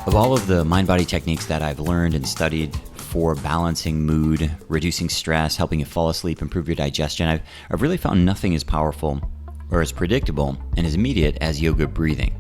Of all of the mind-body techniques that I've learned and studied for balancing mood, reducing stress, helping you fall asleep, improve your digestion, I've really found nothing as powerful or as predictable and as immediate as yoga breathing.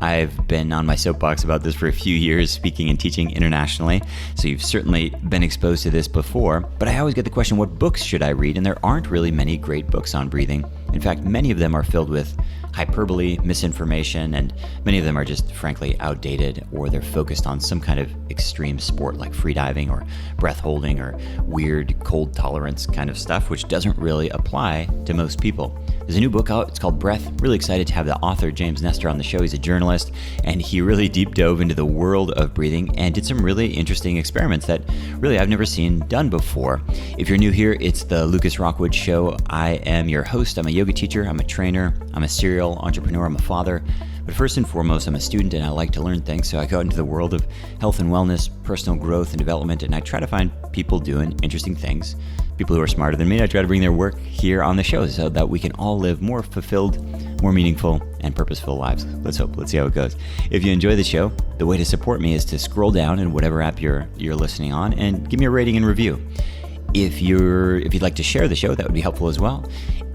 I've been on my soapbox about this for a few years, speaking and teaching internationally, so you've certainly been exposed to this before, but I always get the question, what books should I read? And there aren't really many great books on breathing. In fact, many of them are filled with hyperbole, misinformation, and many of them are just frankly outdated, or they're focused on some kind of extreme sport like freediving or breath holding or weird cold tolerance kind of stuff, which doesn't really apply to most people. There's a new book out, it's called Breath. Really excited to have the author James Nestor on the show. He's a journalist, and he really deep dove into the world of breathing and did some really interesting experiments that really I've never seen done before. If you're new here, it's the Lucas Rockwood Show. I am your host. I'm a yoga teacher, I'm a trainer, I'm a serial entrepreneur, I'm a father. But first and foremost, I'm a student and I like to learn things, so I go into the world of health and wellness, personal growth and development, and I try to find people doing interesting things. People who are smarter than me, I try to bring their work here on the show so that we can all live more fulfilled, more meaningful, and purposeful lives. Let's see how it goes. If you enjoy the show, the way to support me is to scroll down in whatever app you're listening on and give me a rating and review. If you'd like to share the show, that would be helpful as well.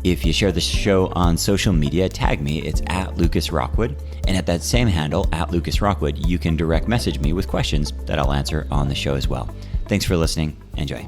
If you share the show on social media, tag me. It's at Lucas Rockwood. And at that same handle, at Lucas Rockwood, you can direct message me with questions that I'll answer on the show as well. Thanks for listening. Enjoy.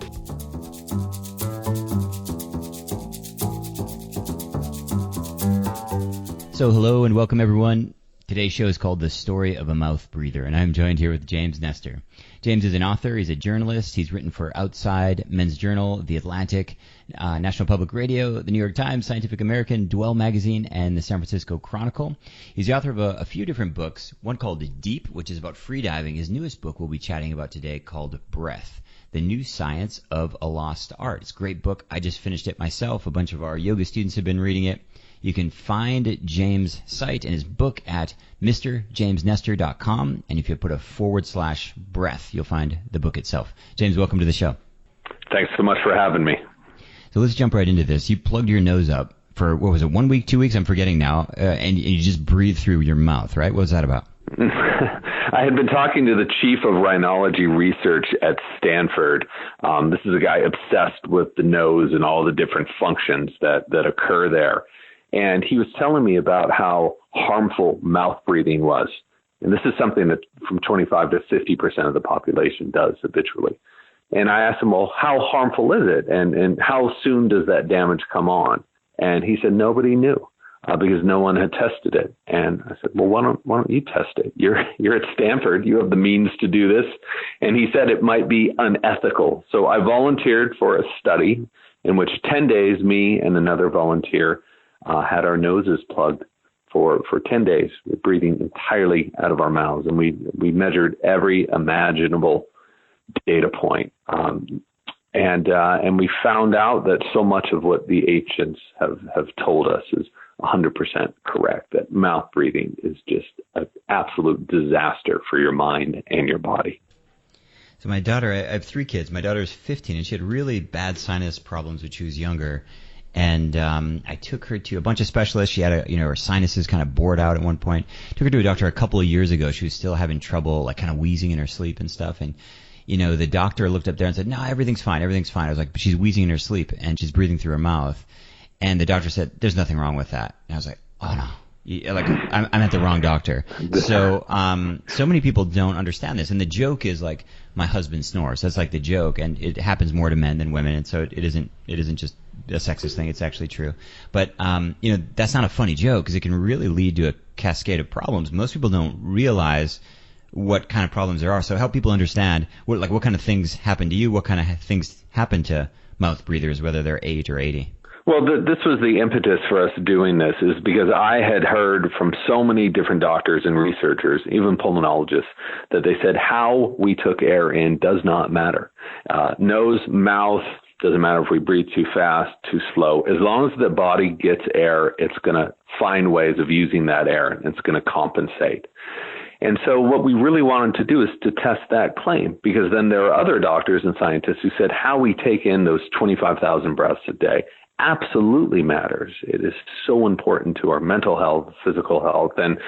So hello and welcome everyone. Today's show is called The Story of a Mouth Breather, and I'm joined here with James Nestor. James is an author, he's a journalist, he's written for Outside, Men's Journal, The Atlantic, National Public Radio, The New York Times, Scientific American, Dwell Magazine, and the San Francisco Chronicle. He's the author of a few different books, one called Deep, which is about freediving. His newest book we'll be chatting about today called Breath, The New Science of a Lost Art. It's a great book. I just finished it myself. A bunch of our yoga students have been reading it. You can find James' site and his book at MrJamesNestor.com, and if you put a /breath, you'll find the book itself. James, welcome to the show. Thanks so much for having me. So let's jump right into this. You plugged your nose up for, 1 week, 2 weeks? I'm forgetting now, and you just breathe through your mouth, right? What was that about? I had been talking to the chief of rhinology research at Stanford. This is a guy obsessed with the nose and all the different functions that occur there. And he was telling me about how harmful mouth breathing was. And this is something that from 25 to 50% of the population does habitually. And I asked him, well, how harmful is it? And how soon does that damage come on? And he said, nobody knew because no one had tested it. And I said, well, why don't you test it? You're at Stanford. You have the means to do this. And he said it might be unethical. So I volunteered for a study in which 10 days, me and another volunteer had our noses plugged for 10 days, with breathing entirely out of our mouths. And we measured every imaginable data point. And we found out that so much of what the ancients have told us is 100% correct, that mouth breathing is just an absolute disaster for your mind and your body. So my daughter, I have 3 kids. My daughter's 15, and she had really bad sinus problems when she was younger. And I took her to a bunch of specialists. She had her sinuses kind of bored out at one point. Took her to a doctor a couple of years ago. She was still having trouble, like kind of wheezing in her sleep and stuff. And, the doctor looked up there and said, no, everything's fine. Everything's fine. I was like, but she's wheezing in her sleep and she's breathing through her mouth. And the doctor said, there's nothing wrong with that. And I was like, oh no. I'm at the wrong doctor. So so many people don't understand this. And the joke is like, my husband snores. That's like the joke. And it happens more to men than women. And so it isn't just a sexist thing. It's actually true. But, that's not a funny joke because it can really lead to a cascade of problems. Most people don't realize what kind of problems there are. So help people understand what kind of things happen to you, what kind of things happen to mouth breathers, whether they're 8 or 80. Well, this was the impetus for us doing this, is because I had heard from so many different doctors and researchers, even pulmonologists, that they said how we took air in does not matter. Nose, mouth, doesn't matter if we breathe too fast, too slow. As long as the body gets air, it's going to find ways of using that air, and it's going to compensate. And so what we really wanted to do is to test that claim, because then there are other doctors and scientists who said how we take in those 25,000 breaths a day absolutely matters. It is so important to our mental health, physical health. And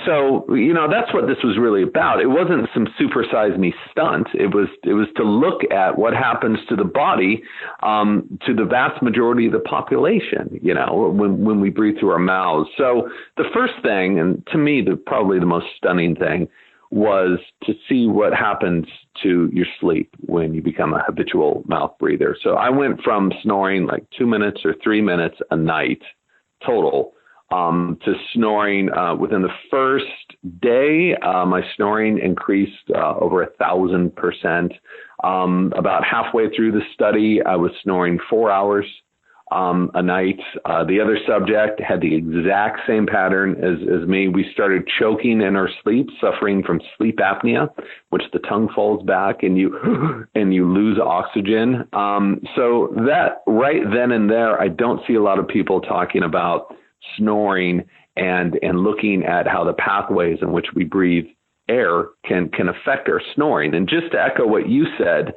so, that's what this was really about. It wasn't some supersize me stunt. It was to look at what happens to the body, to the vast majority of the population, when we breathe through our mouths. So the first thing, and to me, probably the most stunning thing, was to see what happens to your sleep when you become a habitual mouth breather. So I went from snoring like 2 minutes or 3 minutes a night total, to snoring within the first day. My snoring increased over 1,000%. About halfway through the study, I was snoring 4 hours a night. The other subject had the exact same pattern as me. We started choking in our sleep, suffering from sleep apnea, which the tongue falls back and you lose oxygen. So that right then and there, I don't see a lot of people talking about snoring and looking at how the pathways in which we breathe air can affect our snoring. And just to echo what you said,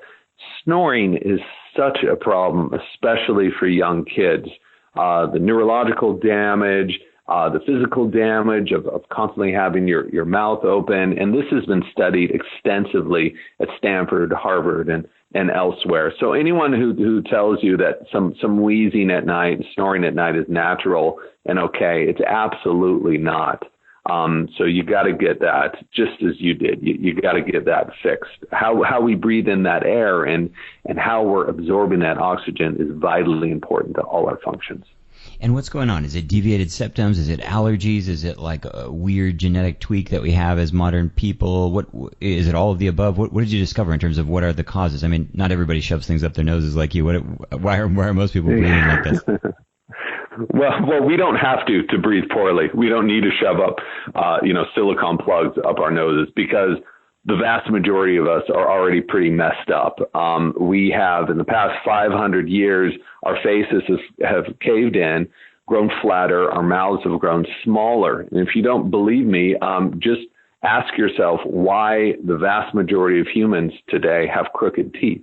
snoring is such a problem, especially for young kids. The neurological damage, the physical damage of constantly having your mouth open. And this has been studied extensively at Stanford, Harvard, and elsewhere. So anyone who tells you that some wheezing at night, snoring at night is natural and okay, it's absolutely not. So you got to get that, just as you did. You got to get that fixed. How we breathe in that air and how we're absorbing that oxygen is vitally important to all our functions. And what's going on? Is it deviated septums? Is it allergies? Is it like a weird genetic tweak that we have as modern people? What is it? All of the above? What did you discover in terms of what are the causes? I mean, not everybody shoves things up their noses like you. Why are most people breathing like this? Well, we don't have to breathe poorly. We don't need to shove up, silicone plugs up our noses because the vast majority of us are already pretty messed up. We have, in the past 500 years, our faces have caved in, grown flatter, our mouths have grown smaller. And if you don't believe me, just ask yourself why the vast majority of humans today have crooked teeth.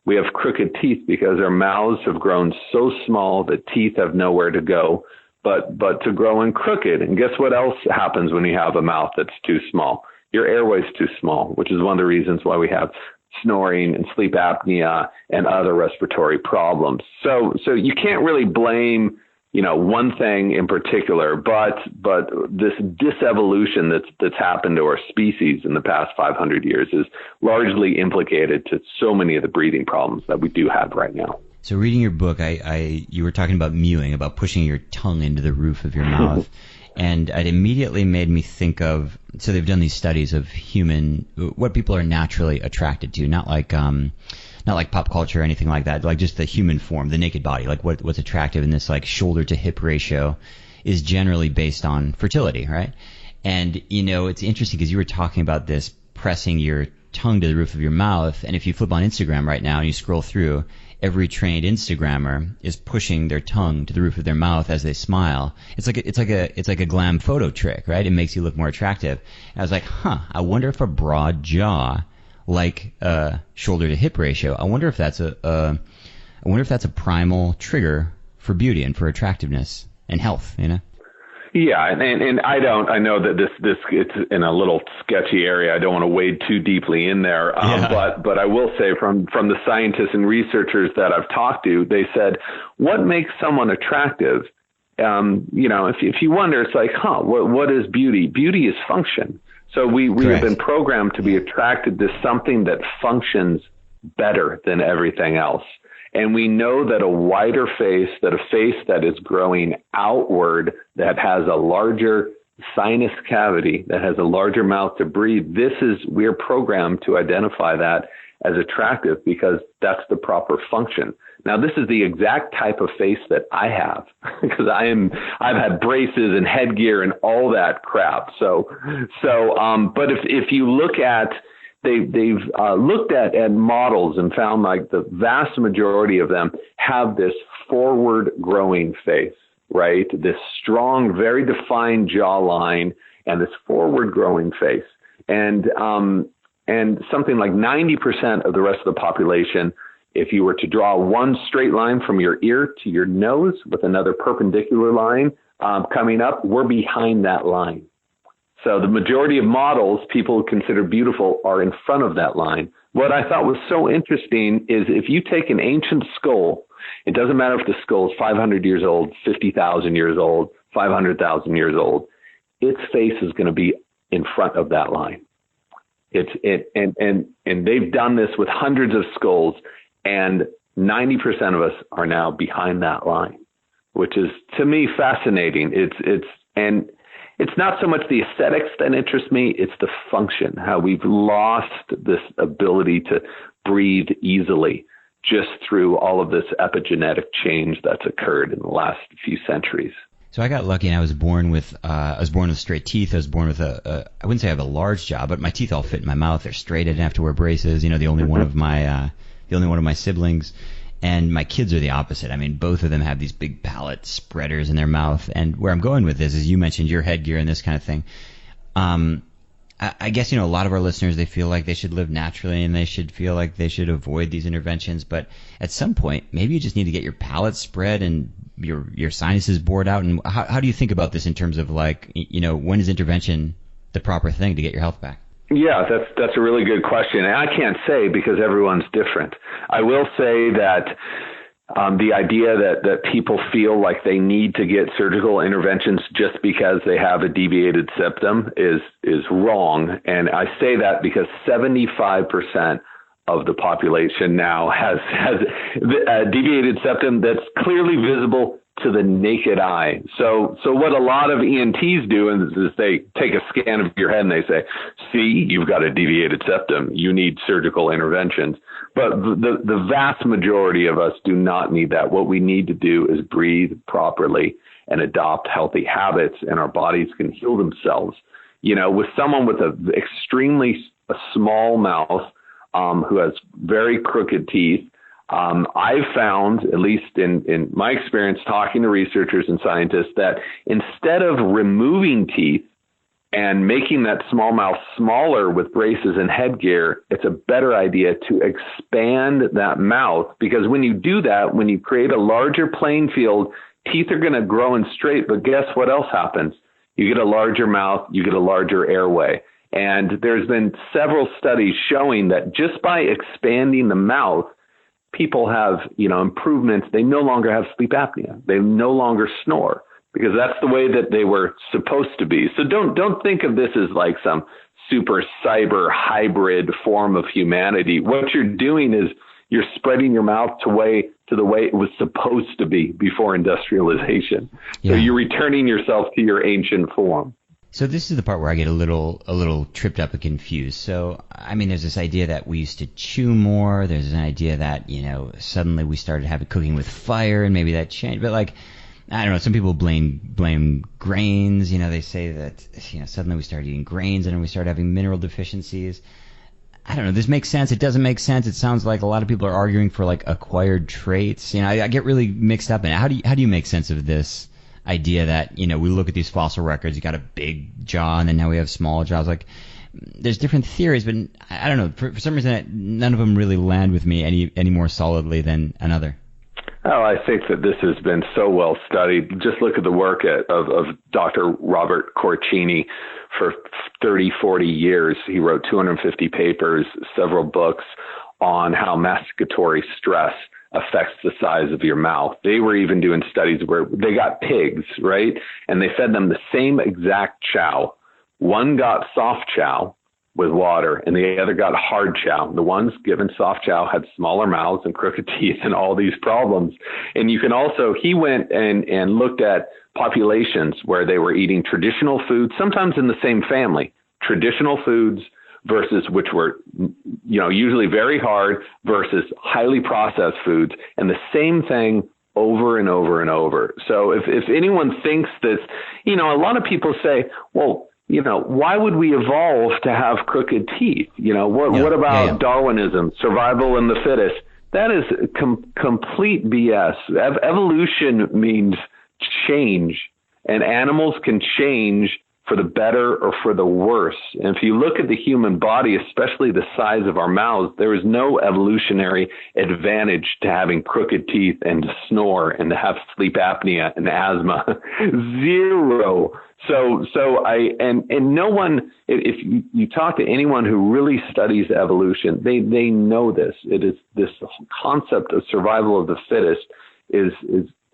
We have crooked teeth because our mouths have grown so small that teeth have nowhere to go but to grow in crooked. And guess what else happens when you have a mouth that's too small? Your airway's too small, which is one of the reasons why we have snoring and sleep apnea and other respiratory problems. So you can't really blame one thing in particular, but this disevolution that's happened to our species in the past 500 years is largely implicated to so many of the breathing problems that we do have right now. So reading your book, you were talking about mewing, about pushing your tongue into the roof of your mouth. And it immediately made me think of, so they've done these studies of what people are naturally attracted to, not like pop culture or anything like that, like just the human form, the naked body, like what's attractive in this like shoulder to hip ratio is generally based on fertility, right? And, it's interesting because you were talking about this pressing your tongue to the roof of your mouth. And if you flip on Instagram right now and you scroll through, every trained Instagrammer is pushing their tongue to the roof of their mouth as they smile. It's like a glam photo trick, right? It makes you look more attractive. And I was like, I wonder if a broad jaw, like shoulder to hip ratio, I wonder if that's a primal trigger for beauty and for attractiveness and health, Yeah, and I know that this it's in a little sketchy area. I don't want to wade too deeply in there, but I will say from the scientists and researchers that I've talked to, they said what makes someone attractive. If you wonder, it's like, what is beauty? Beauty is function. So we have been programmed to be attracted to something that functions better than everything else. And we know that a face that is growing outward, that has a larger sinus cavity, that has a larger mouth to breathe, we're programmed to identify that as attractive because that's the proper function. Now, this is the exact type of face that I have because I've had braces and headgear and all that crap. But if you look at, they've looked at models and found like the vast majority of them have this forward growing face, right? This strong, very defined jawline and this forward growing face. And something like 90% of the rest of the population If you were to draw one straight line from your ear to your nose with another perpendicular line coming up, we're behind that line. So the majority of models people consider beautiful are in front of that line. What I thought was so interesting is if you take an ancient skull, it doesn't matter if the skull is 500 years old, 50,000 years old, 500,000 years old, its face is going to be in front of that line. And they've done this with hundreds of skulls, and 90% of us are now behind that line, which is to me fascinating. It's not so much the aesthetics that interests me, it's the function, how we've lost this ability to breathe easily just through all of this epigenetic change that's occurred in the last few centuries. So I got lucky, and I was born with straight teeth. I was born with I wouldn't say I have a large jaw, but my teeth all fit in my mouth. They're straight. I didn't have to wear braces. The only one of my siblings. And my kids are the opposite. I mean, both of them have these big palate spreaders in their mouth. And where I'm going with this is, you mentioned your headgear and this kind of thing. I guess, a lot of our listeners, they feel like they should live naturally and they should feel like they should avoid these interventions. But at some point, maybe you just need to get your palate spread and your sinuses bored out. And how do you think about this in terms of when is intervention the proper thing to get your health back? Yeah, that's a really good question. And I can't say because everyone's different. I will say that the idea that people feel like they need to get surgical interventions just because they have a deviated septum is wrong. And I say that because 75% of the population now has a deviated septum that's clearly visible to the naked eye. So what a lot of ENTs do is they take a scan of your head and they say, see, you've got a deviated septum. You need surgical interventions. But the vast majority of us do not need that. What we need to do is breathe properly and adopt healthy habits, and our bodies can heal themselves. With someone with a extremely small mouth who has very crooked teeth, I've found, at least in my experience talking to researchers and scientists, that instead of removing teeth and making that small mouth smaller with braces and headgear, it's a better idea to expand that mouth, because when you do that, when you create a larger playing field, teeth are going to grow in straight, but guess what else happens? You get a larger mouth, you get a larger airway. And there's been several studies showing that just by expanding the mouth, people have, improvements. They no longer have sleep apnea. They no longer snore because that's the way that they were supposed to be. So don't think of this as like some super cyber hybrid form of humanity. What you're doing is you're spreading your mouth to the way it was supposed to be before industrialization. Yeah. So you're returning yourself to your ancient form. So this is the part where I get a little tripped up and confused. So, I mean, there's this idea that we used to chew more. There's an idea that, suddenly we started cooking with fire and maybe that changed. But I don't know, some people blame grains. They say that, suddenly we started eating grains and then we started having mineral deficiencies. I don't know, this makes sense. It doesn't make sense. It sounds like a lot of people are arguing for acquired traits. I get really mixed up in it. How do you make sense of this idea that, we look at these fossil records, you got a big jaw and then now we have small jaws? There's different theories, but I don't know, for some reason none of them really land with me any more solidly than another. Oh, I think that this has been so well studied. Just look at the work of Dr. Robert Corcini. For 30, 40 years, he wrote 250 papers, several books on how masticatory stress affects the size of your mouth. They were even doing studies where they got pigs, right? And they fed them the same exact chow. One got soft chow with water and the other got hard chow. The ones given soft chow had smaller mouths and crooked teeth and all these problems. And you can also, he went and looked at populations where they were eating traditional foods, sometimes in the same family, traditional foods versus which were, usually very hard versus highly processed foods, and the same thing over and over and over. So if anyone thinks this, a lot of people say, well, why would we evolve to have crooked teeth? What about Darwinism, survival in the fittest? That is complete BS. Evolution means change, and animals can change for the better or for the worse. And if you look at the human body, especially the size of our mouths, there is no evolutionary advantage to having crooked teeth and to snore and to have sleep apnea and asthma. Zero. So no one, if you talk to anyone who really studies evolution, they know this. It is this concept of survival of the fittest is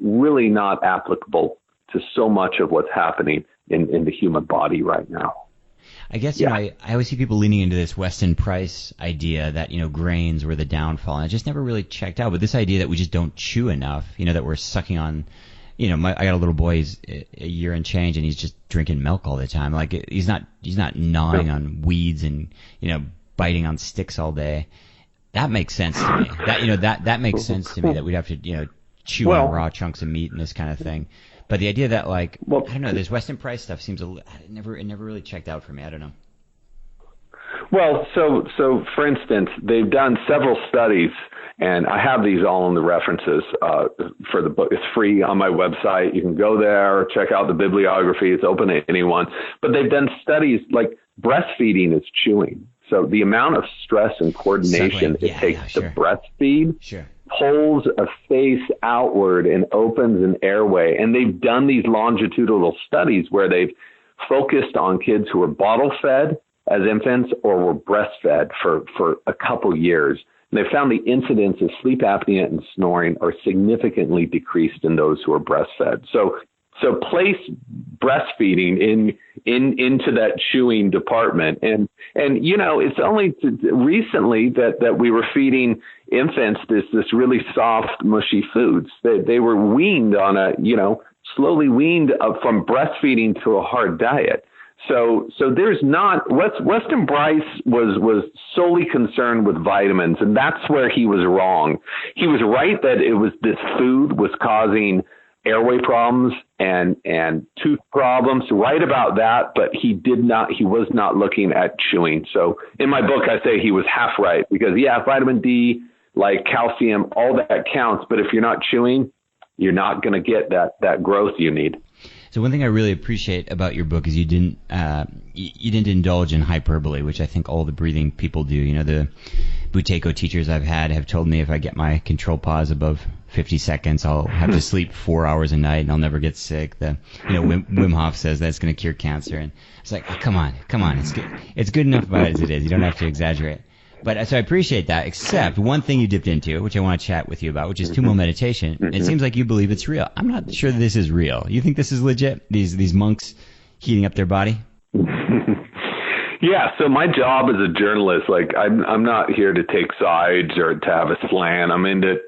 really not applicable to so much of what's happening in the human body right now. I guess, I always see people leaning into this Weston Price idea that, grains were the downfall. And I just never really checked out. But this idea that we just don't chew enough, that we're sucking on, I got a little boy, he's a year and change, and he's just drinking milk all the time. Like, he's not gnawing on weeds and, biting on sticks all day. That makes sense to me. That makes sense to me that we'd have to, chew on raw chunks of meat and this kind of thing. But the idea that, I don't know, this Weston Price stuff seems it never really checked out for me. I don't know. Well, so for instance, they've done several studies, and I have these all in the references for the book. It's free on my website. You can go there, check out the bibliography. It's open to anyone. But they've done studies like breastfeeding is chewing. So the amount of stress and coordination it takes to breastfeed pulls a face outward and opens an airway. And they've done these longitudinal studies where they've focused on kids who were bottle fed as infants or were breastfed for a couple years. And they found the incidence of sleep apnea and snoring are significantly decreased in those who are breastfed. So place breastfeeding into that chewing department. And it's only recently that we were feeding infants this really soft, mushy foods. They were weaned on slowly weaned up from breastfeeding to a hard diet. So there's not, Weston Price was solely concerned with vitamins, and that's where he was wrong. He was right that it was this food was causing airway problems and tooth problems, right about that, but he was not looking at chewing. So in my book, I say he was half right because vitamin D, like calcium, all that counts. But if you're not chewing, you're not going to get that growth you need. So one thing I really appreciate about your book is you didn't indulge in hyperbole, which I think all the breathing people do. The Buteyko teachers I've had have told me if I get my control pause above 50 seconds, I'll have to sleep 4 hours a night and I'll never get sick. Wim Hof says that's going to cure cancer, and it's like, oh, come on, it's good enough about it as it is. You don't have to exaggerate. But so I appreciate that, except one thing you dipped into, which I want to chat with you about, which is Tummo meditation. It seems like you believe it's real. I'm not sure this is real. You think this is legit? These monks heating up their body? Yeah, so my job as a journalist, I'm not here to take sides or to have a slant. I'm into,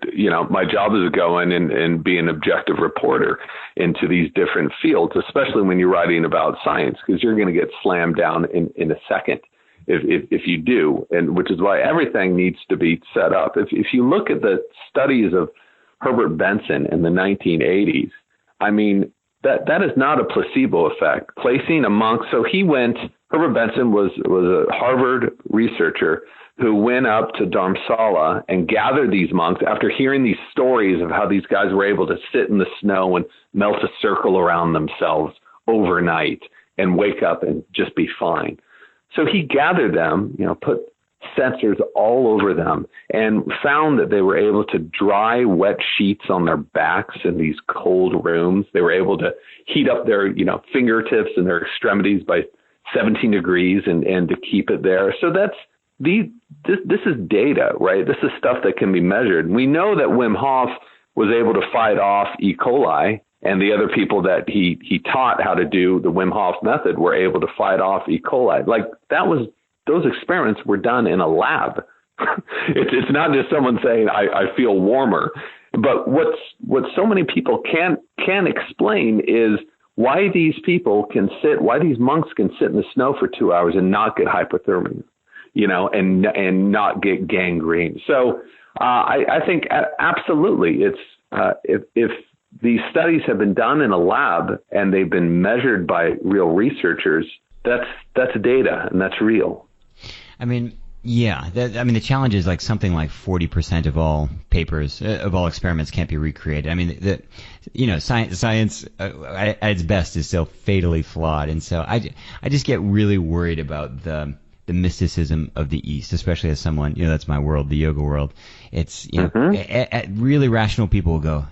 my job is to go in and be an objective reporter into these different fields, especially when you're writing about science, because you're going to get slammed down in a second if you do, and which is why everything needs to be set up. If you look at the studies of Herbert Benson in the 1980s, I mean, that is not a placebo effect. Placing a monk, so Herbert Benson was a Harvard researcher who went up to Dharamsala and gathered these monks after hearing these stories of how these guys were able to sit in the snow and melt a circle around themselves overnight and wake up and just be fine. So he gathered them, put sensors all over them and found that they were able to dry wet sheets on their backs in these cold rooms. They were able to heat up their, fingertips and their extremities by 17 degrees and to keep it there. So this is data, right? This is stuff that can be measured. We know that Wim Hof was able to fight off E. coli, and the other people that he taught how to do the Wim Hof method were able to fight off E. coli. Those experiments were done in a lab. It's not just someone saying, I feel warmer. But what so many people can't explain is why these monks can sit in the snow for 2 hours and not get hypothermia, and not get gangrene. So I think absolutely if these studies have been done in a lab and they've been measured by real researchers, that's data and that's real. I mean, Yeah, I mean, the challenge is like something like 40% of all papers, of all experiments can't be recreated. I mean, science at its best is still fatally flawed. And so I just get really worried about the mysticism of the East, especially as someone, that's my world, the yoga world. It's, really rational people will go,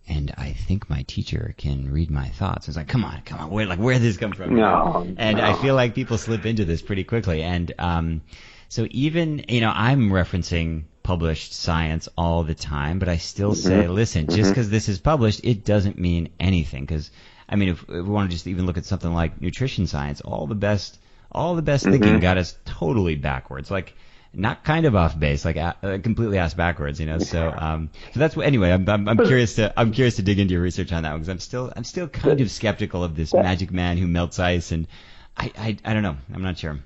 and I think my teacher can read my thoughts. It's like, come on, where did this come from? No. I feel like people slip into this pretty quickly. And, so even, I'm referencing published science all the time, but I still say, listen, just because this is published, it doesn't mean anything. Because, I mean, if we want to just even look at something like nutrition science, all the best thinking got us totally backwards. Like, not kind of off base, like completely ass backwards, So, so that's what. Anyway, I'm curious to dig into your research on that one, because I'm still kind of skeptical of this magic man who melts ice, and I don't know. I'm not sure.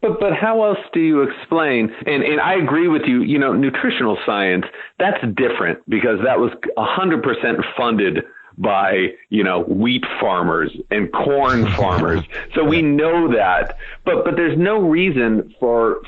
But how else do you explain? And I agree with you. Nutritional science, that's different, because that was 100% funded by wheat farmers and corn farmers. So we know that. But there's no reason for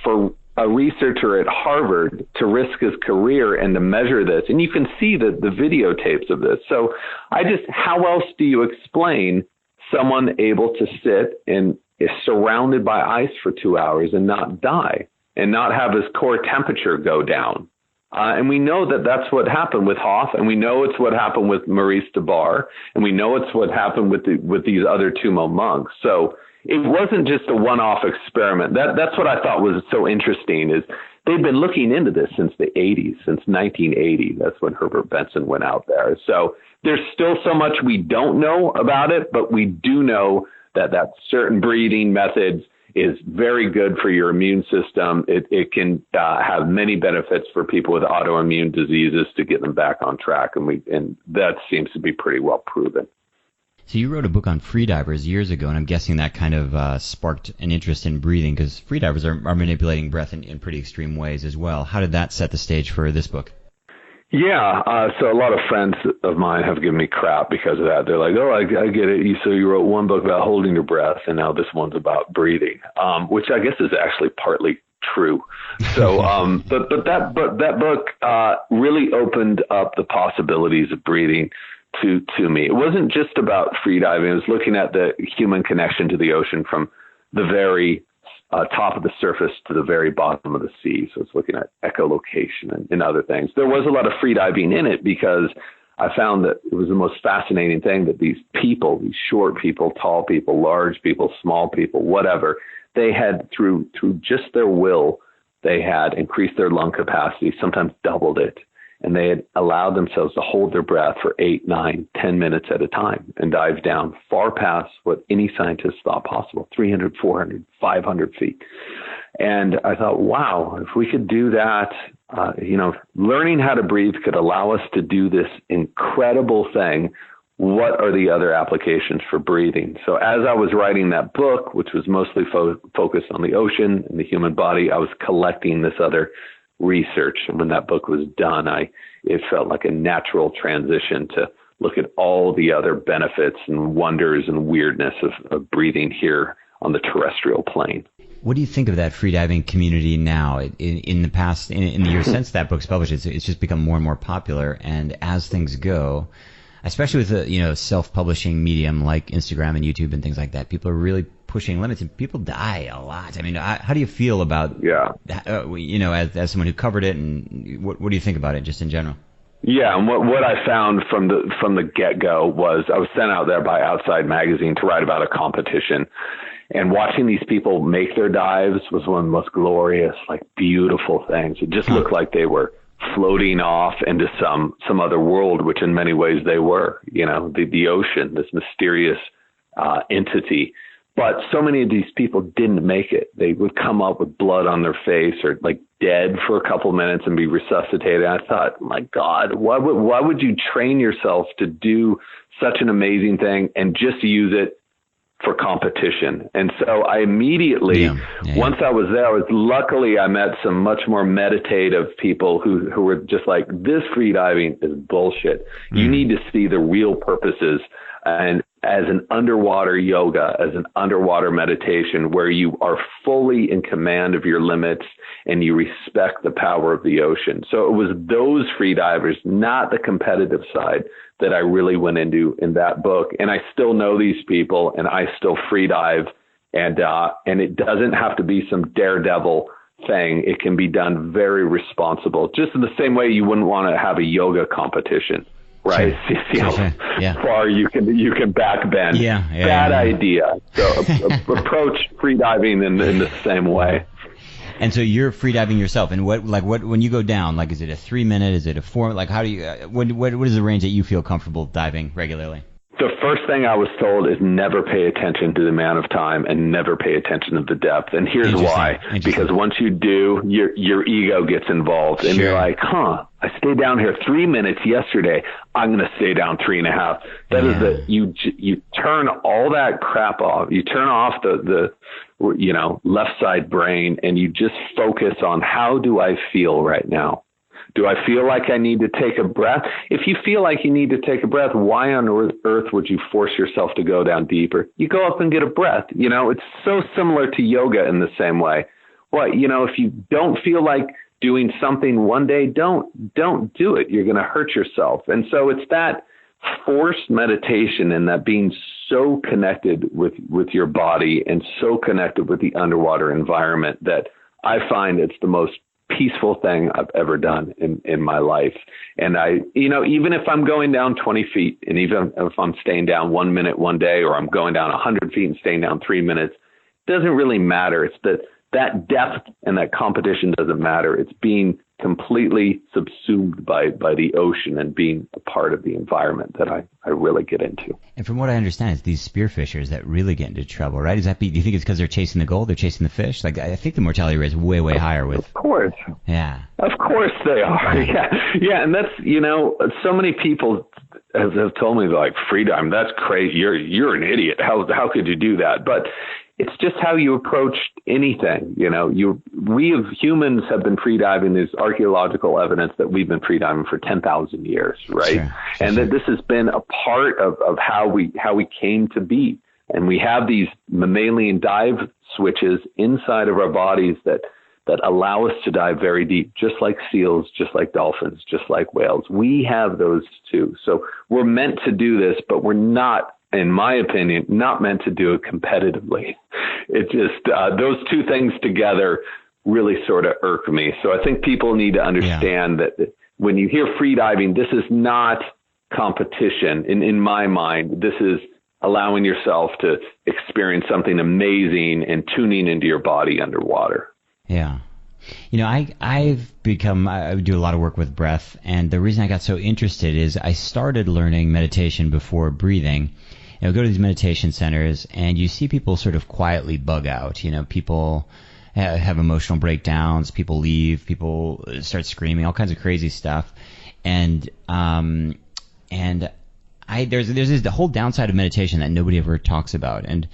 a researcher at Harvard to risk his career and to measure this. And you can see the videotapes of this. So how else do you explain someone able to sit and is surrounded by ice for 2 hours and not die and not have his core temperature go down? And we know that that's what happened with Hoff, and we know it's what happened with Maurice de Bar, and we know it's what happened with these other Tummo monks. So it wasn't just a one-off experiment. That's what I thought was so interesting, is they've been looking into this since the 80s, since 1980. That's when Herbert Benson went out there. So there's still so much we don't know about it, but we do know that certain breathing methods is very good for your immune system. It can have many benefits for people with autoimmune diseases to get them back on track. And that seems to be pretty well proven. So you wrote a book on freedivers years ago, and I'm guessing that kind of sparked an interest in breathing, because freedivers are manipulating breath in pretty extreme ways as well. How did that set the stage for this book? Yeah, so a lot of friends of mine have given me crap because of that. They're like, "Oh, I get it. So you wrote one book about holding your breath, and now this one's about breathing," which I guess is actually partly true. So, but that book really opened up the possibilities of breathing to me. It wasn't just about freediving. It was looking at the human connection to the ocean from the very top of the surface to the very bottom of the sea. So it's looking at echolocation and other things. There was a lot of freediving in it, because I found that it was the most fascinating thing that these people, these short people, tall people, large people, small people, whatever, they had through just their will, they had increased their lung capacity, sometimes doubled it. And they had allowed themselves to hold their breath for 8, 9, 10 minutes at a time and dive down far past what any scientist thought possible, 300, 400, 500 feet. And I thought, wow, if we could do that, learning how to breathe could allow us to do this incredible thing. What are the other applications for breathing? So as I was writing that book, which was mostly focused on the ocean and the human body, I was collecting this other research. And when that book was done, it felt like a natural transition to look at all the other benefits and wonders and weirdness of breathing here on the terrestrial plane. What do you think of that freediving community now? In the past, in the years since that book's published, it's just become more and more popular. And as things go, especially with a self-publishing medium like Instagram and YouTube and things like that, people are really pushing limits, and people die a lot. I mean, how do you feel about, as someone who covered it, and what do you think about it just in general? Yeah, and what I found from the get-go was I was sent out there by Outside Magazine to write about a competition, and watching these people make their dives was one of the most glorious, beautiful things. It just looked like they were floating off into some other world, which in many ways they were. The ocean, this mysterious entity. But so many of these people didn't make it. They would come up with blood on their face or dead for a couple minutes and be resuscitated. I thought, my God, why would you train yourself to do such an amazing thing and just use it for competition? And so I immediately, once I was there, luckily I met some much more meditative people who were just like, this freediving is bullshit. You need to see the real purposes and as an underwater yoga, as an underwater meditation where you are fully in command of your limits and you respect the power of the ocean. So it was those freedivers, not the competitive side, that I really went into in that book. And I still know these people, and I still freedive, and it doesn't have to be some daredevil thing. It can be done very responsible, just in the same way you wouldn't want to have a yoga competition. Right. Sure. See how far you can back bend. Bad idea. So approach freediving in the same way. And so you're freediving yourself. And what when you go down, like, is it a 3 minute? Is it a 4? Like, how do you, what is the range that you feel comfortable diving regularly? The first thing I was told is never pay attention to the amount of time and never pay attention to the depth. And here's why. Because once you do, your ego gets involved, and you're like, I stayed down here 3 minutes yesterday. I'm going to stay down 3.5. That is you turn all that crap off. You turn off the left side brain, and you just focus on, how do I feel right now? Do I feel like I need to take a breath? If you feel like you need to take a breath, why on earth would you force yourself to go down deeper? You go up and get a breath. It's so similar to yoga in the same way. If you don't feel like doing something one day, don't do it. You're going to hurt yourself. And so it's that forced meditation and that being so connected with your body and so connected with the underwater environment that I find it's the most peaceful thing I've ever done in my life. And I, even if I'm going down 20 feet, and even if I'm staying down 1 minute one day, or I'm going down 100 feet and staying down 3 minutes, it doesn't really matter. It's that depth and that competition doesn't matter. It's being completely subsumed by the ocean and being a part of the environment that I really get into. And from what I understand, it's these spearfishers that really get into trouble, right? Do you think it's because they're chasing the gold, they're chasing the fish? Like, I think the mortality rate is way, way higher with... Of course. Yeah. Of course they are. Yeah. And that's, so many people have told me, like, freediving, that's crazy. You're an idiot. How could you do that? But it's just how you approach anything. We as humans have been freediving. There's archaeological evidence that we've been freediving for 10,000 years, right? Sure. That this has been a part of how we came to be. And we have these mammalian dive switches inside of our bodies that allow us to dive very deep, just like seals, just like dolphins, just like whales. We have those too. So we're meant to do this, but we're not, in my opinion, not meant to do it competitively. It just, those two things together really sort of irk me. So I think people need to understand that when you hear freediving, this is not competition. In my mind, this is allowing yourself to experience something amazing and tuning into your body underwater. Yeah. I do a lot of work with breath, and the reason I got so interested is I started learning meditation before breathing. Go to these meditation centers, and you see people sort of quietly bug out. People have emotional breakdowns, people leave, people start screaming, all kinds of crazy stuff. And there's the whole downside of meditation that nobody ever talks about, and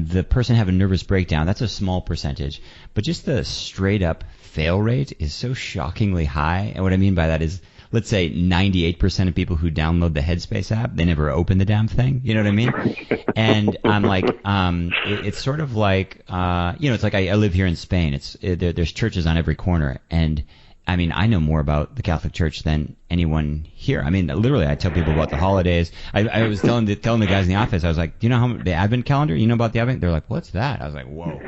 the person having a nervous breakdown, that's a small percentage, but just the straight up fail rate is so shockingly high. And what I mean by that is, let's say 98% of people who download the Headspace app, they never open the damn thing. You know what I mean? And I'm like, it's sort of like, it's like I live here in Spain. There's churches on every corner, and I mean, I know more about the Catholic Church than anyone here. I mean, literally, I tell people about the holidays. I was telling the guys in the office, I was like, do you know how the Advent calendar? You know about the Advent? They're like, what's that? I was like, whoa.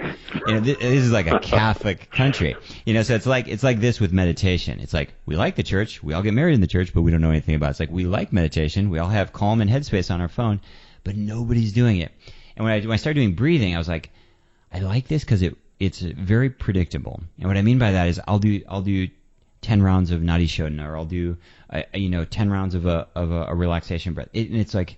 This is like a Catholic country. So it's like this with meditation. It's like, we like the church. We all get married in the church, but we don't know anything about it. It's like, we like meditation. We all have Calm and Headspace on our phone, but nobody's doing it. And when I started doing breathing, I was like, I like this because it's very predictable. And what I mean by that is I'll do 10 rounds of Nadi Shodhana, or I'll do 10 rounds of a relaxation breath. It's like,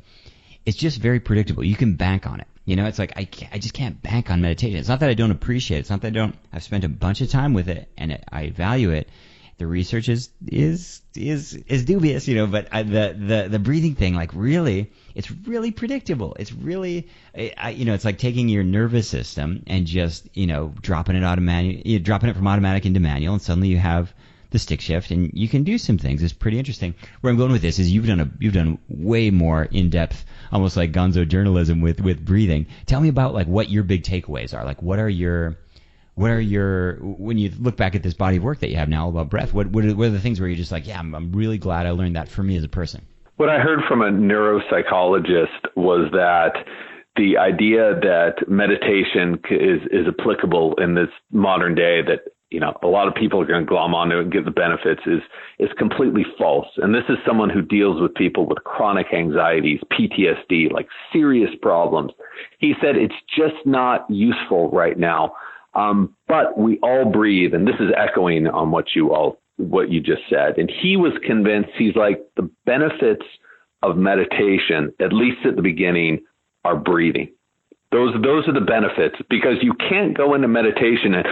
it's just very predictable. You can bank on it. It's like I just can't bank on meditation. It's not that I don't appreciate it. It's not that I've spent a bunch of time with it and I value it. The research is dubious, but the breathing thing, like, really, it's really predictable. It's really, it's like taking your nervous system and just, dropping it from automatic into manual, and suddenly you have the stick shift, and you can do some things. It's pretty interesting. Where I'm going with this is you've done way more in-depth, almost like gonzo journalism with breathing. Tell me about like what your big takeaways are. Like what are your when you look back at this body of work that you have now about breath, what are the things where you're just like, yeah, I'm really glad I learned that for me as a person? What I heard from a neuropsychologist was that the idea that meditation is applicable in this modern day, that a lot of people are going to glom onto it and get the benefits, is completely false. And this is someone who deals with people with chronic anxieties, PTSD, like serious problems. He said it's just not useful right now. But we all breathe, and this is echoing on what you just said. And he was convinced, he's like, the benefits of meditation, at least at the beginning, are breathing. Those are the benefits, because you can't go into meditation and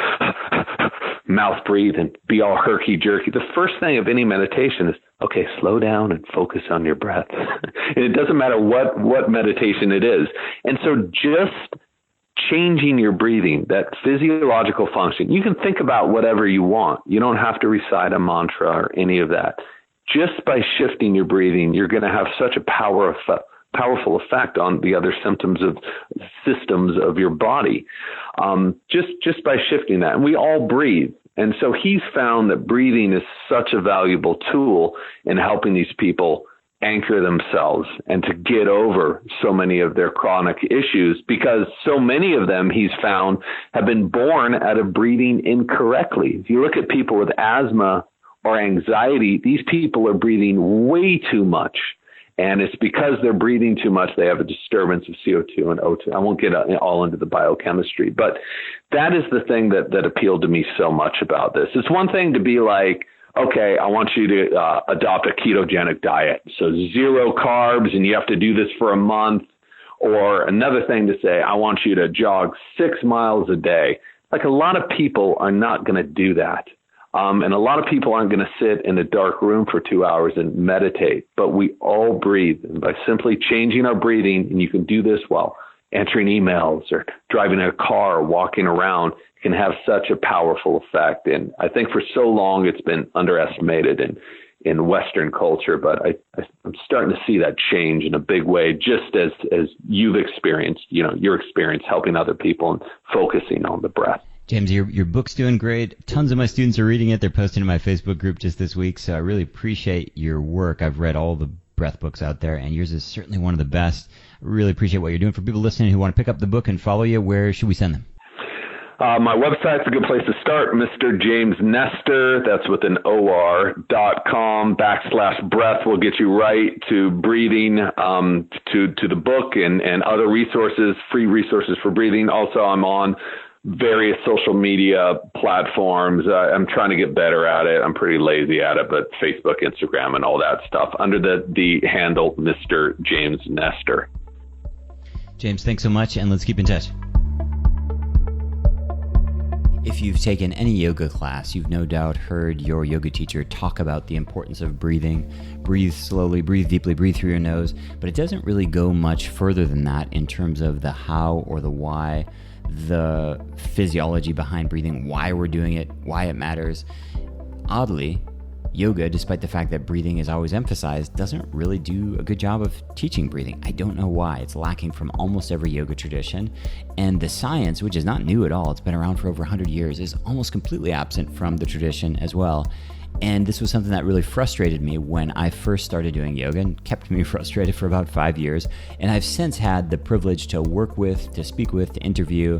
mouth breathe and be all herky jerky. The first thing of any meditation is, okay, slow down and focus on your breath. And it doesn't matter what meditation it is. And so just changing your breathing, that physiological function, you can think about whatever you want. You don't have to recite a mantra or any of that. Just by shifting your breathing, you're going to have such a powerful effect on the other systems of your body, just by shifting that. And we all breathe. And so he's found that breathing is such a valuable tool in helping these people anchor themselves and to get over so many of their chronic issues, because so many of them, he's found, have been born out of breathing incorrectly. If you look at people with asthma or anxiety, these people are breathing way too much. And it's because they're breathing too much, they have a disturbance of CO2 and O2. I won't get all into the biochemistry, but that is the thing that appealed to me so much about this. It's one thing to be like, okay, I want you to adopt a ketogenic diet. So 0 carbs, and you have to do this for a month. Or another thing to say, I want you to jog 6 miles a day. Like, a lot of people are not going to do that. And a lot of people aren't going to sit in a dark room for 2 hours and meditate. But we all breathe. And by simply changing our breathing, and you can do this while answering emails or driving a car or walking around, can have such a powerful effect. And I think for so long it's been underestimated in Western culture, but I'm starting to see that change in a big way, just as you've experienced, your experience helping other people and focusing on the breath. James, your book's doing great. Tons of my students are reading it. They're posting in my Facebook group just this week, so I really appreciate your work. I've read all the breath books out there, and yours is certainly one of the best. I really appreciate what you're doing. For people listening who want to pick up the book and follow you, where should we send them? My website's a good place to start, Mr. James Nestor, that's with an OR.com/breath will get you right to breathing, to the book and other resources, free resources for breathing. Also, I'm on various social media platforms. I'm trying to get better at it. I'm pretty lazy at it, but Facebook, Instagram, and all that stuff under the handle Mr. James Nestor. James, thanks so much, and let's keep in touch. If you've taken any yoga class, you've no doubt heard your yoga teacher talk about the importance of breathing. Breathe slowly, breathe deeply, breathe through your nose. But it doesn't really go much further than that in terms of the how or the why, the physiology behind breathing, why we're doing it, why it matters. Oddly, yoga, despite the fact that breathing is always emphasized, doesn't really do a good job of teaching breathing. I don't know why. It's lacking from almost every yoga tradition. And the science, which is not new at all, it's been around for over 100 years, is almost completely absent from the tradition as well. And this was something that really frustrated me when I first started doing yoga, and kept me frustrated for about 5 years. And I've since had the privilege to work with, to speak with, to interview,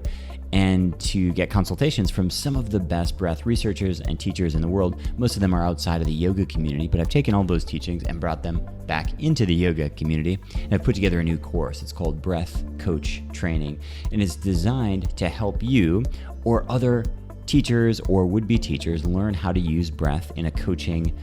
and to get consultations from some of the best breath researchers and teachers in the world. Most of them are outside of the yoga community, but I've taken all those teachings and brought them back into the yoga community. And I've put together a new course. It's called Breath Coach Training, and it's designed to help you or other teachers or would-be teachers learn how to use breath in a coaching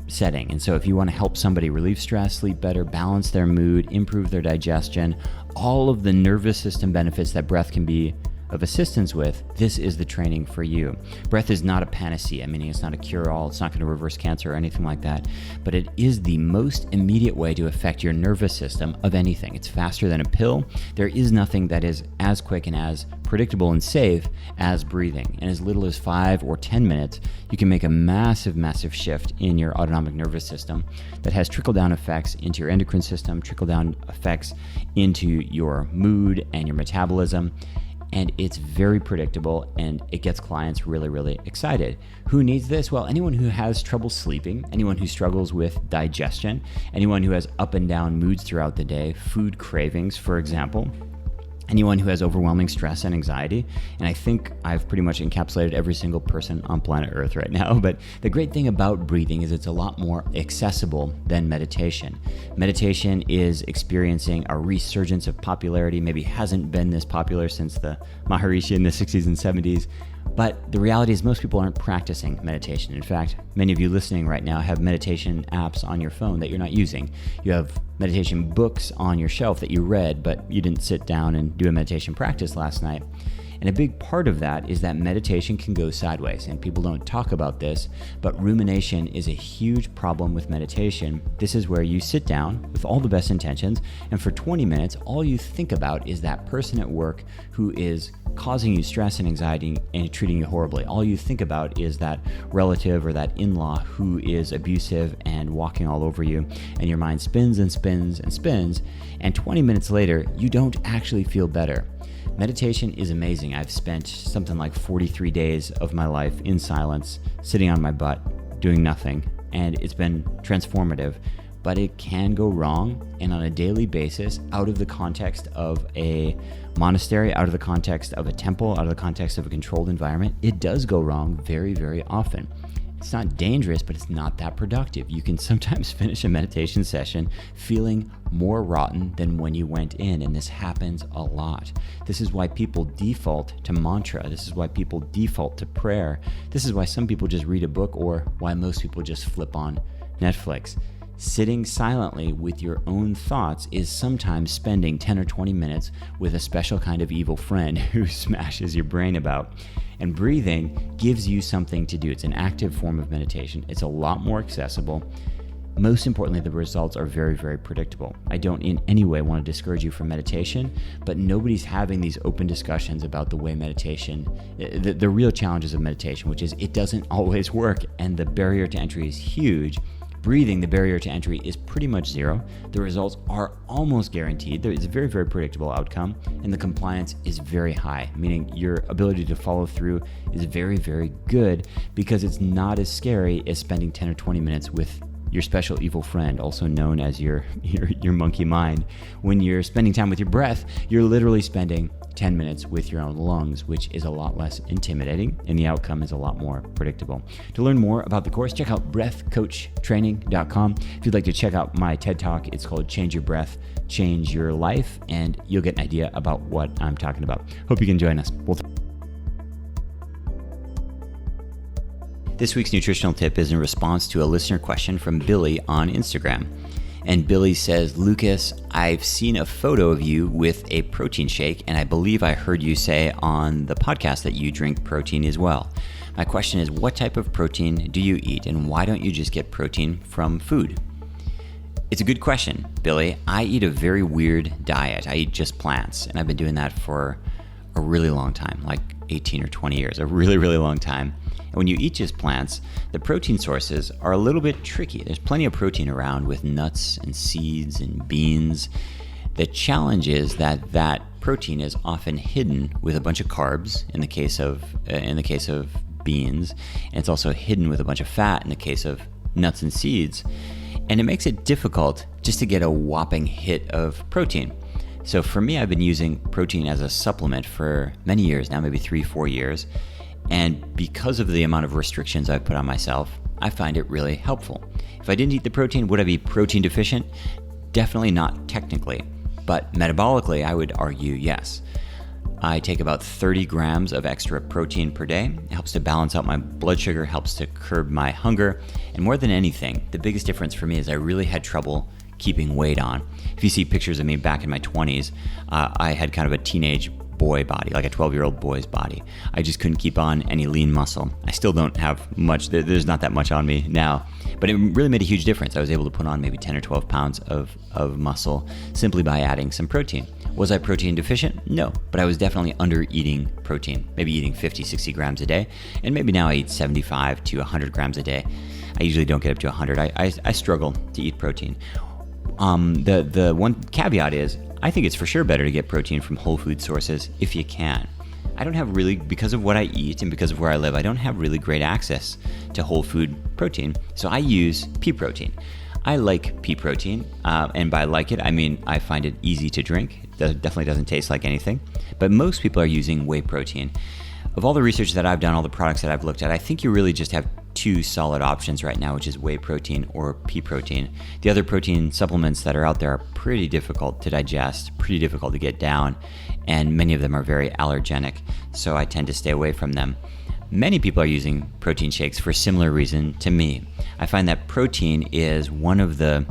setting. And so if you want to help somebody relieve stress, sleep better, balance their mood, improve their digestion, all of the nervous system benefits that breath can be of assistance with, this is the training for you. Breath is not a panacea, meaning it's not a cure-all, it's not going to reverse cancer or anything like that, but it is the most immediate way to affect your nervous system of anything. It's faster than a pill. There is nothing that is as quick and as predictable and safe as breathing. In as little as 5 or 10 minutes, you can make a massive, massive shift in your autonomic nervous system that has trickle-down effects into your endocrine system, trickle-down effects into your mood and your metabolism. And it's very predictable, and it gets clients really, really excited. Who needs this? Well, anyone who has trouble sleeping, anyone who struggles with digestion, anyone who has up and down moods throughout the day, food cravings, for example, anyone who has overwhelming stress and anxiety. And I think I've pretty much encapsulated every single person on planet Earth right now. But the great thing about breathing is it's a lot more accessible than meditation. Meditation is experiencing a resurgence of popularity, maybe hasn't been this popular since the Maharishi in the 60s and 70s. But the reality is most people aren't practicing meditation. In fact, many of you listening right now have meditation apps on your phone that you're not using. You have meditation books on your shelf that you read, but you didn't sit down and do a meditation practice last night. And a big part of that is that meditation can go sideways, and people don't talk about this, but rumination is a huge problem with meditation. This is where you sit down with all the best intentions, and for 20 minutes, all you think about is that person at work who is causing you stress and anxiety and treating you horribly. All you think about is that relative or that in-law who is abusive and walking all over you, and your mind spins and spins and spins, and 20 minutes later, you don't actually feel better. Meditation is amazing. I've spent something like 43 days of my life in silence, sitting on my butt, doing nothing, and it's been transformative. But it can go wrong, and on a daily basis, out of the context of a monastery, out of the context of a temple, out of the context of a controlled environment, it does go wrong very, very often. It's not dangerous, but it's not that productive. You can sometimes finish a meditation session feeling more rotten than when you went in, and this happens a lot. This is why people default to mantra. This is why people default to prayer. This is why some people just read a book, or why most people just flip on Netflix. Sitting silently with your own thoughts is sometimes spending 10 or 20 minutes with a special kind of evil friend who smashes your brain about. And breathing gives you something to do. It's an active form of meditation. It's a lot more accessible. Most importantly, the results are very, very predictable. I don't in any way want to discourage you from meditation, but nobody's having these open discussions about the way meditation, the real challenges of meditation, which is it doesn't always work, and the barrier to entry is huge. Breathing, the barrier to entry is pretty much zero. The results are almost guaranteed. There is a very, very predictable outcome, and the compliance is very high, meaning your ability to follow through is very, very good because it's not as scary as spending 10 or 20 minutes with your special evil friend, also known as your monkey mind. When you're spending time with your breath, you're literally spending 10 minutes with your own lungs, which is a lot less intimidating, and the outcome is a lot more predictable. To learn more about the course, check out breathcoachtraining.com. If you'd like to check out my TED Talk, it's called Change Your Breath, Change Your Life, and you'll get an idea about what I'm talking about. Hope you can join us. This week's nutritional tip is in response to a listener question from Billy on Instagram. And Billy says, Lucas, I've seen a photo of you with a protein shake, and I believe I heard you say on the podcast that you drink protein as well. My question is, what type of protein do you eat, and why don't you just get protein from food? It's a good question, Billy. I eat a very weird diet. I eat just plants, and I've been doing that for a really long time, like 18 or 20 years, a really, really long time. And when you eat just plants, the protein sources are a little bit tricky. There's plenty of protein around with nuts and seeds and beans. The challenge is that protein is often hidden with a bunch of carbs in the case of beans, and it's also hidden with a bunch of fat in the case of nuts and seeds. And it makes it difficult just to get a whopping hit of protein. So for me, I've been using protein as a supplement for many years now, maybe 3-4 years. And because of the amount of restrictions I've put on myself, I find it really helpful. If I didn't eat the protein, would I be protein deficient? Definitely not technically, but metabolically, I would argue yes. I take about 30 grams of extra protein per day. It helps to balance out my blood sugar, helps to curb my hunger, and more than anything, the biggest difference for me is I really had trouble keeping weight on. If you see pictures of me back in my 20s, I had kind of a teenage boy body, like a 12-year-old boy's body. I just couldn't keep on any lean muscle. I still don't have much. There's not that much on me now, but it really made a huge difference. I was able to put on maybe 10 or 12 pounds of muscle simply by adding some protein. Was I protein deficient? No, but I was definitely under eating protein, maybe eating 50, 60 grams a day. And maybe now I eat 75 to 100 grams a day. I usually don't get up to 100. I struggle to eat protein. The one caveat is, I think it's for sure better to get protein from whole food sources if you can. I don't have really, because of what I eat and because of where I live, I don't have really great access to whole food protein. So I use pea protein. I like pea protein, and by like it, I mean I find it easy to drink. It definitely doesn't taste like anything. But most people are using whey protein. Of all the research that I've done, all the products that I've looked at, I think you really just have two solid options right now, which is whey protein or pea protein. The other protein supplements that are out there are pretty difficult to digest, pretty difficult to get down, and many of them are very allergenic, so I tend to stay away from them. Many people are using protein shakes for a similar reason to me. I find that protein is one of the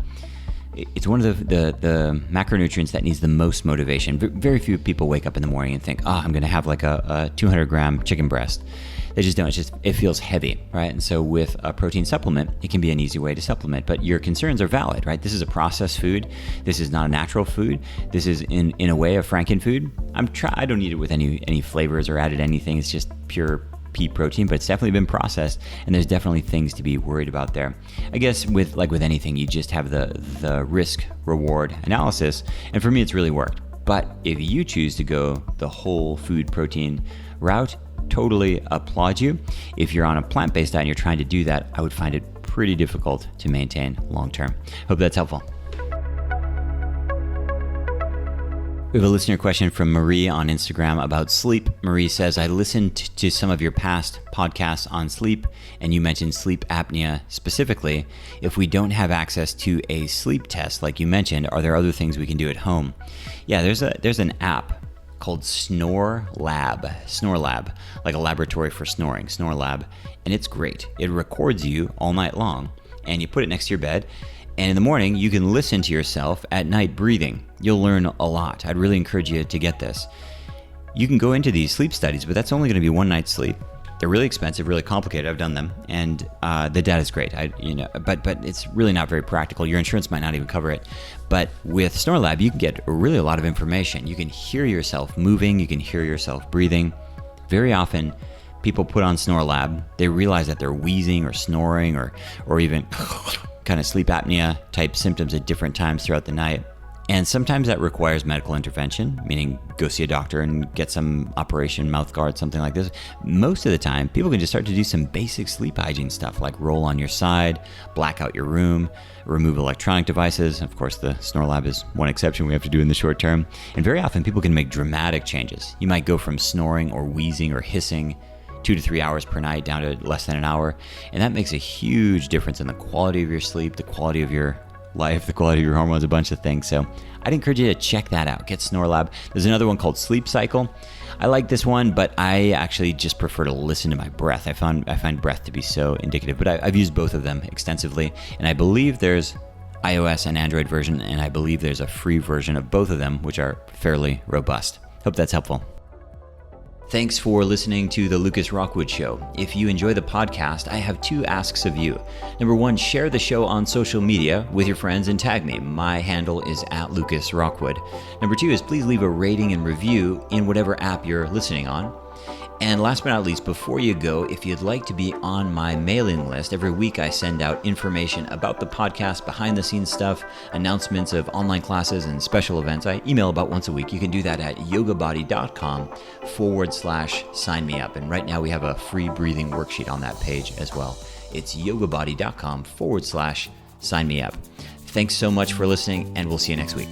macronutrients that needs the most motivation. Very few people wake up in the morning and think, I'm going to have like a 200 gram chicken breast. They just don't. It feels heavy, right? And so with a protein supplement, it can be an easy way to supplement. But your concerns are valid, right? This is a processed food. This is not a natural food. This is in a way a Franken food. I don't eat it with any flavors or added anything. It's just pure pea protein, but it's definitely been processed, and there's definitely things to be worried about there. I guess with anything, you just have the risk reward analysis, and for me it's really worked. But if you choose to go the whole food protein route, totally applaud you. If you're on a plant-based diet and you're trying to do that, I would find it pretty difficult to maintain long term. Hope that's helpful. We have a listener question from Marie on Instagram about sleep. Marie says, I listened to some of your past podcasts on sleep, and you mentioned sleep apnea specifically. If we don't have access to a sleep test, like you mentioned, are there other things we can do at home? Yeah, there's an app called Snore Lab, like a laboratory for snoring, Snore Lab, and it's great. It records you all night long, and you put it next to your bed, and in the morning, you can listen to yourself at night breathing. You'll learn a lot. I'd really encourage you to get this. You can go into these sleep studies, but that's only going to be one night's sleep. They're really expensive, really complicated. I've done them, and the data's great. But it's really not very practical. Your insurance might not even cover it. But with Snore Lab, you can get really a lot of information. You can hear yourself moving. You can hear yourself breathing. Very often, people put on Snore Lab. They realize that they're wheezing or snoring or even kind of sleep apnea type symptoms at different times throughout the night. And sometimes that requires medical intervention, meaning go see a doctor and get some operation, mouth guard, something like this. Most of the time, people can just start to do some basic sleep hygiene stuff like roll on your side, black out your room, remove electronic devices. Of course, the Snore Lab is one exception we have to do in the short term. And very often, people can make dramatic changes. You might go from snoring or wheezing or hissing 2 to 3 hours per night down to less than an hour. And that makes a huge difference in the quality of your sleep, the quality of your life, the quality of your hormones, a bunch of things. So I'd encourage you to check that out. Get Snore Lab. There's another one called Sleep Cycle. I like this one, but I actually just prefer to listen to my breath. I find breath to be so indicative, but I've used both of them extensively, and I believe there's iOS and Android version, and I believe there's a free version of both of them, which are fairly robust. Hope that's helpful. Thanks for listening to The Lucas Rockwood Show. If you enjoy the podcast, I have 2 asks of you. Number 1, share the show on social media with your friends and tag me. My handle is @LucasRockwood. Number 2 is please leave a rating and review in whatever app you're listening on. And last but not least, before you go, if you'd like to be on my mailing list, every week I send out information about the podcast, behind-the-scenes stuff, announcements of online classes and special events. I email about once a week. You can do that at yogabody.com/sign me up. And right now we have a free breathing worksheet on that page as well. It's yogabody.com/sign me up. Thanks so much for listening, and we'll see you next week.